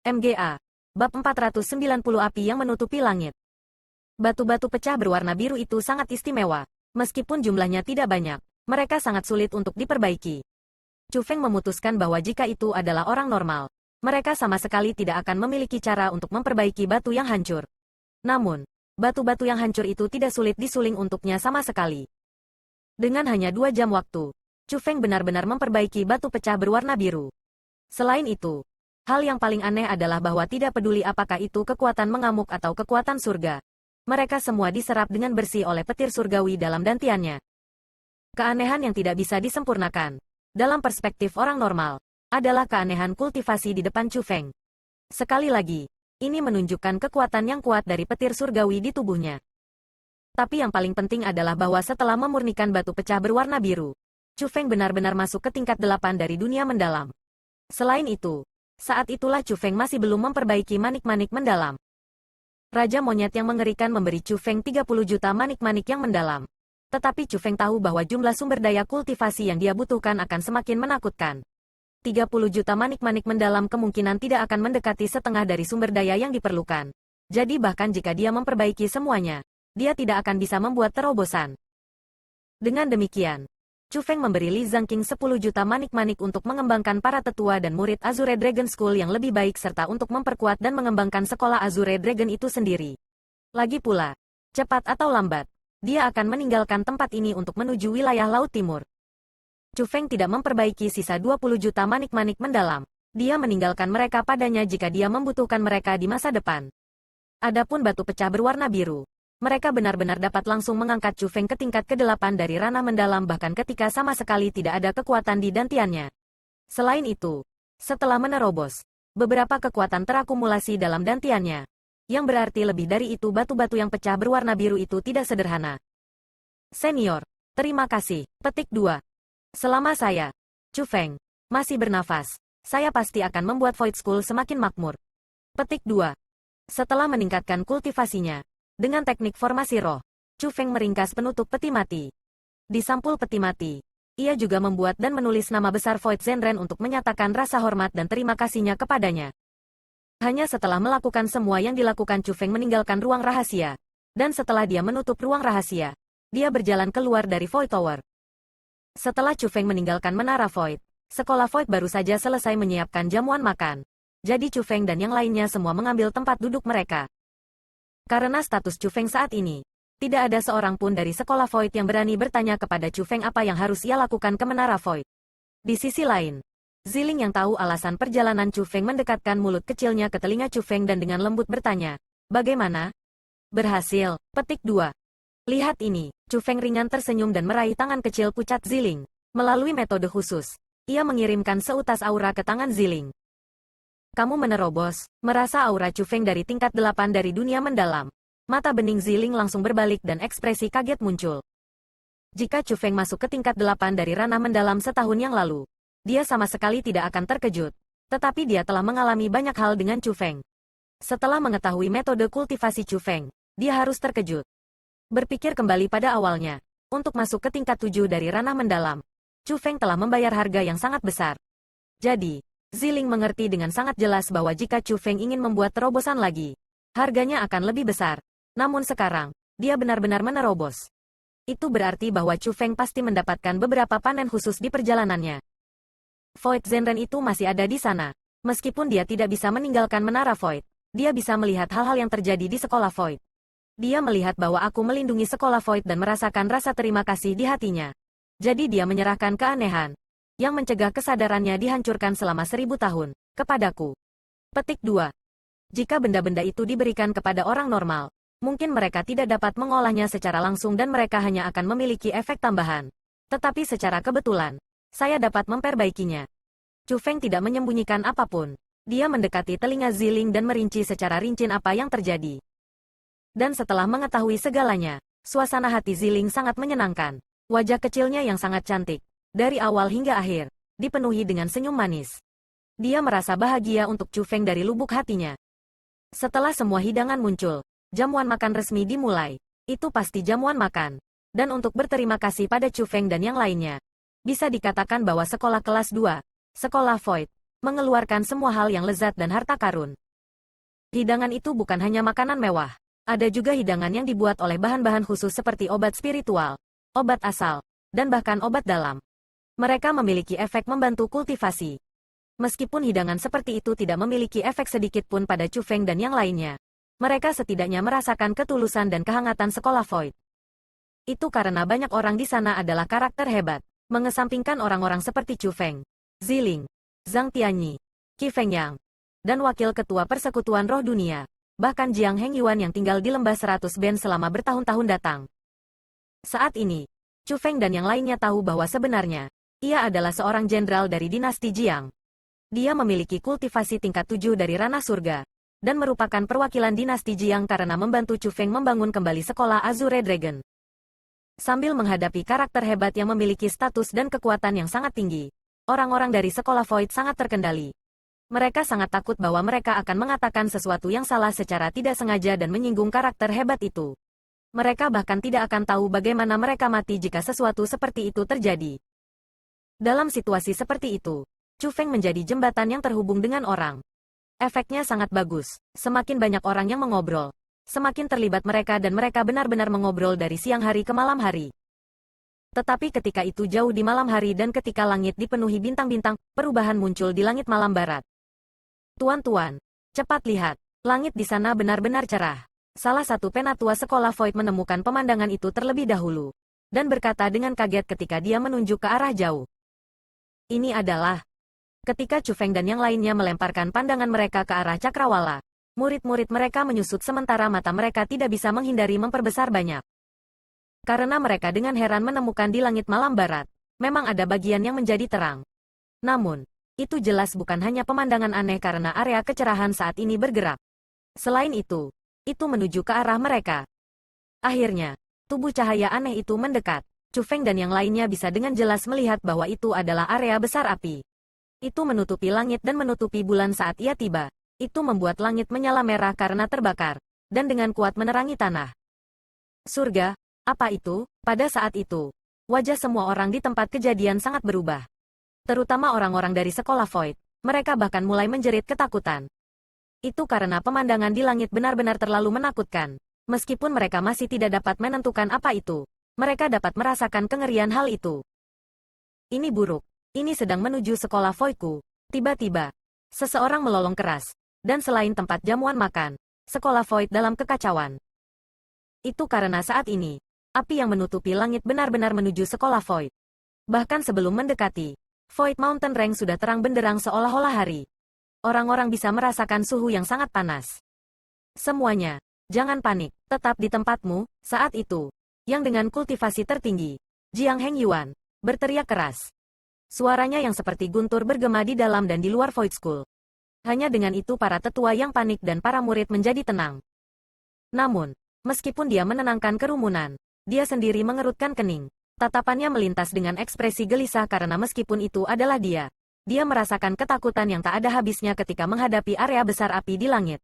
MGA. Bab 490 Api yang menutupi langit. Batu-batu pecah berwarna biru itu sangat istimewa. Meskipun jumlahnya tidak banyak, mereka sangat sulit untuk diperbaiki. Chu Feng memutuskan bahwa jika itu adalah orang normal, mereka sama sekali tidak akan memiliki cara untuk memperbaiki batu yang hancur. Namun, batu-batu yang hancur itu tidak sulit disuling untuknya sama sekali. Dengan hanya 2 jam waktu, Chu Feng benar-benar memperbaiki batu pecah berwarna biru. Selain itu, hal yang paling aneh adalah bahwa tidak peduli apakah itu kekuatan mengamuk atau kekuatan surga. Mereka semua diserap dengan bersih oleh petir surgawi dalam dantiannya. Keanehan yang tidak bisa disempurnakan, dalam perspektif orang normal, adalah keanehan kultivasi di depan Chu Feng. Sekali lagi, ini menunjukkan kekuatan yang kuat dari petir surgawi di tubuhnya. Tapi yang paling penting adalah bahwa setelah memurnikan batu pecah berwarna biru, Chu Feng benar-benar masuk ke tingkat 8 dari dunia mendalam. Selain itu, saat itulah Chu Feng masih belum memperbaiki manik-manik mendalam. Raja Monyet yang mengerikan memberi Chu Feng 30 juta manik-manik yang mendalam. Tetapi Chu Feng tahu bahwa jumlah sumber daya kultivasi yang dia butuhkan akan semakin menakutkan. 30 juta manik-manik mendalam kemungkinan tidak akan mendekati setengah dari sumber daya yang diperlukan. Jadi bahkan jika dia memperbaiki semuanya, dia tidak akan bisa membuat terobosan. Dengan demikian, Chu Feng memberi Li Zhangqing 10 juta manik-manik untuk mengembangkan para tetua dan murid Azure Dragon School yang lebih baik serta untuk memperkuat dan mengembangkan sekolah Azure Dragon itu sendiri. Lagi pula, cepat atau lambat, dia akan meninggalkan tempat ini untuk menuju wilayah Laut Timur. Chu Feng tidak memperbaiki sisa 20 juta manik-manik mendalam. Dia meninggalkan mereka padanya jika dia membutuhkan mereka di masa depan. Adapun batu pecah berwarna biru, mereka benar-benar dapat langsung mengangkat Chu Feng ke tingkat ke-8 dari ranah mendalam bahkan ketika sama sekali tidak ada kekuatan di dantiannya. Selain itu, setelah menerobos, beberapa kekuatan terakumulasi dalam dantiannya. Yang berarti lebih dari itu batu-batu yang pecah berwarna biru itu tidak sederhana. Senior, terima kasih. Petik 2. Selama saya, Chu Feng, masih bernafas, saya pasti akan membuat Void School semakin makmur. Petik 2. Setelah meningkatkan kultivasinya, dengan teknik formasi roh, Chu Feng meringkas penutup peti mati. Di sampul peti mati, ia juga membuat dan menulis nama besar Void Zenren untuk menyatakan rasa hormat dan terima kasihnya kepadanya. Hanya setelah melakukan semua yang dilakukan Chu Feng meninggalkan ruang rahasia. Dan setelah dia menutup ruang rahasia, dia berjalan keluar dari Void Tower. Setelah Chu Feng meninggalkan Menara Void, sekolah Void baru saja selesai menyiapkan jamuan makan. Jadi Chu Feng dan yang lainnya semua mengambil tempat duduk mereka. Karena status Chu Feng saat ini, tidak ada seorang pun dari sekolah Void yang berani bertanya kepada Chu Feng apa yang harus ia lakukan ke Menara Void. Di sisi lain, Ziling yang tahu alasan perjalanan Chu Feng mendekatkan mulut kecilnya ke telinga Chu Feng dan dengan lembut bertanya, "Bagaimana?" "Berhasil." Petik 2. Lihat ini, Chu Feng ringan tersenyum dan meraih tangan kecil pucat Ziling. Melalui metode khusus, ia mengirimkan seutas aura ke tangan Ziling. Kamu menerobos, merasa aura Chu Feng dari tingkat 8 dari dunia mendalam. Mata bening Ziling langsung berbalik dan ekspresi kaget muncul. Jika Chu Feng masuk ke tingkat 8 dari ranah mendalam setahun yang lalu, dia sama sekali tidak akan terkejut. Tetapi dia telah mengalami banyak hal dengan Chu Feng. Setelah mengetahui metode kultivasi Chu Feng, dia harus terkejut. Berpikir kembali pada awalnya, untuk masuk ke tingkat 7 dari ranah mendalam, Chu Feng telah membayar harga yang sangat besar. Jadi, Ziling mengerti dengan sangat jelas bahwa jika Chu Feng ingin membuat terobosan lagi, harganya akan lebih besar. Namun sekarang, dia benar-benar menerobos. Itu berarti bahwa Chu Feng pasti mendapatkan beberapa panen khusus di perjalanannya. Void Zenren itu masih ada di sana. Meskipun dia tidak bisa meninggalkan Menara Void, dia bisa melihat hal-hal yang terjadi di sekolah Void. Dia melihat bahwa aku melindungi sekolah Void dan merasakan rasa terima kasih di hatinya. Jadi dia menyerahkan keanehan yang mencegah kesadarannya dihancurkan selama 1000 tahun, kepadaku. Petik 2. Jika benda-benda itu diberikan kepada orang normal, mungkin mereka tidak dapat mengolahnya secara langsung dan mereka hanya akan memiliki efek tambahan. Tetapi secara kebetulan, saya dapat memperbaikinya. Chu Feng tidak menyembunyikan apapun. Dia mendekati telinga Ziling dan merinci secara rinci apa yang terjadi. Dan setelah mengetahui segalanya, suasana hati Ziling sangat menyenangkan. Wajah kecilnya yang sangat cantik, dari awal hingga akhir, dipenuhi dengan senyum manis. Dia merasa bahagia untuk Chu Feng dari lubuk hatinya. Setelah semua hidangan muncul, jamuan makan resmi dimulai. Itu pasti jamuan makan. Dan untuk berterima kasih pada Chu Feng dan yang lainnya, bisa dikatakan bahwa sekolah kelas 2, sekolah Void, mengeluarkan semua hal yang lezat dan harta karun. Hidangan itu bukan hanya makanan mewah. Ada juga hidangan yang dibuat oleh bahan-bahan khusus seperti obat spiritual, obat asal, dan bahkan obat dalam. Mereka memiliki efek membantu kultivasi. Meskipun hidangan seperti itu tidak memiliki efek sedikit pun pada Chu Feng dan yang lainnya, mereka setidaknya merasakan ketulusan dan kehangatan sekolah Void. Itu karena banyak orang di sana adalah karakter hebat, mengesampingkan orang-orang seperti Chu Feng, Ziling, Zhang Tianyi, Qi Fengyang, dan Wakil Ketua Persekutuan Roh Dunia, bahkan Jiang Hengyuan yang tinggal di Lembah 100 Ben selama bertahun-tahun datang. Saat ini, Chu Feng dan yang lainnya tahu bahwa sebenarnya, ia adalah seorang jenderal dari dinasti Jiang. Dia memiliki kultivasi tingkat 7 dari ranah surga, dan merupakan perwakilan dinasti Jiang karena membantu Chu Feng membangun kembali sekolah Azure Dragon. Sambil menghadapi karakter hebat yang memiliki status dan kekuatan yang sangat tinggi, orang-orang dari sekolah Void sangat terkendali. Mereka sangat takut bahwa mereka akan mengatakan sesuatu yang salah secara tidak sengaja dan menyinggung karakter hebat itu. Mereka bahkan tidak akan tahu bagaimana mereka mati jika sesuatu seperti itu terjadi. Dalam situasi seperti itu, Chu Feng menjadi jembatan yang terhubung dengan orang. Efeknya sangat bagus. Semakin banyak orang yang mengobrol, semakin terlibat mereka dan mereka benar-benar mengobrol dari siang hari ke malam hari. Tetapi ketika itu jauh di malam hari dan ketika langit dipenuhi bintang-bintang, perubahan muncul di langit malam barat. Tuan-tuan, cepat lihat. Langit di sana benar-benar cerah. Salah satu penatua sekolah Void menemukan pemandangan itu terlebih dahulu, dan berkata dengan kaget ketika dia menunjuk ke arah jauh. Ini adalah... Ketika Chu Feng dan yang lainnya melemparkan pandangan mereka ke arah cakrawala, murid-murid mereka menyusut sementara mata mereka tidak bisa menghindari memperbesar banyak. Karena mereka dengan heran menemukan di langit malam barat, memang ada bagian yang menjadi terang. Namun, itu jelas bukan hanya pemandangan aneh karena area kecerahan saat ini bergerak. Selain itu menuju ke arah mereka. Akhirnya, tubuh cahaya aneh itu mendekat. Chu Feng dan yang lainnya bisa dengan jelas melihat bahwa itu adalah area besar api. Itu menutupi langit dan menutupi bulan saat ia tiba. Itu membuat langit menyala merah karena terbakar, dan dengan kuat menerangi tanah. Surga, apa itu? Pada saat itu, wajah semua orang di tempat kejadian sangat berubah. Terutama orang-orang dari sekolah Void, mereka bahkan mulai menjerit ketakutan. Itu karena pemandangan di langit benar-benar terlalu menakutkan. Meskipun mereka masih tidak dapat menentukan apa itu, mereka dapat merasakan kengerian hal itu. Ini buruk. Ini sedang menuju sekolah Voidku. Tiba-tiba, seseorang melolong keras. Dan selain tempat jamuan makan, sekolah Void dalam kekacauan. Itu karena saat ini, api yang menutupi langit benar-benar menuju sekolah Void. Bahkan sebelum mendekati, Void Mountain Range sudah terang benderang seolah-olah hari. Orang-orang bisa merasakan suhu yang sangat panas. Semuanya, jangan panik, tetap di tempatmu. Saat itu, yang dengan kultivasi tertinggi, Jiang Hengyuan, berteriak keras. Suaranya yang seperti guntur bergema di dalam dan di luar Void School. Hanya dengan itu para tetua yang panik dan para murid menjadi tenang. Namun, meskipun dia menenangkan kerumunan, dia sendiri mengerutkan kening. Tatapannya melintas dengan ekspresi gelisah karena meskipun itu adalah dia merasakan ketakutan yang tak ada habisnya ketika menghadapi area besar api di langit.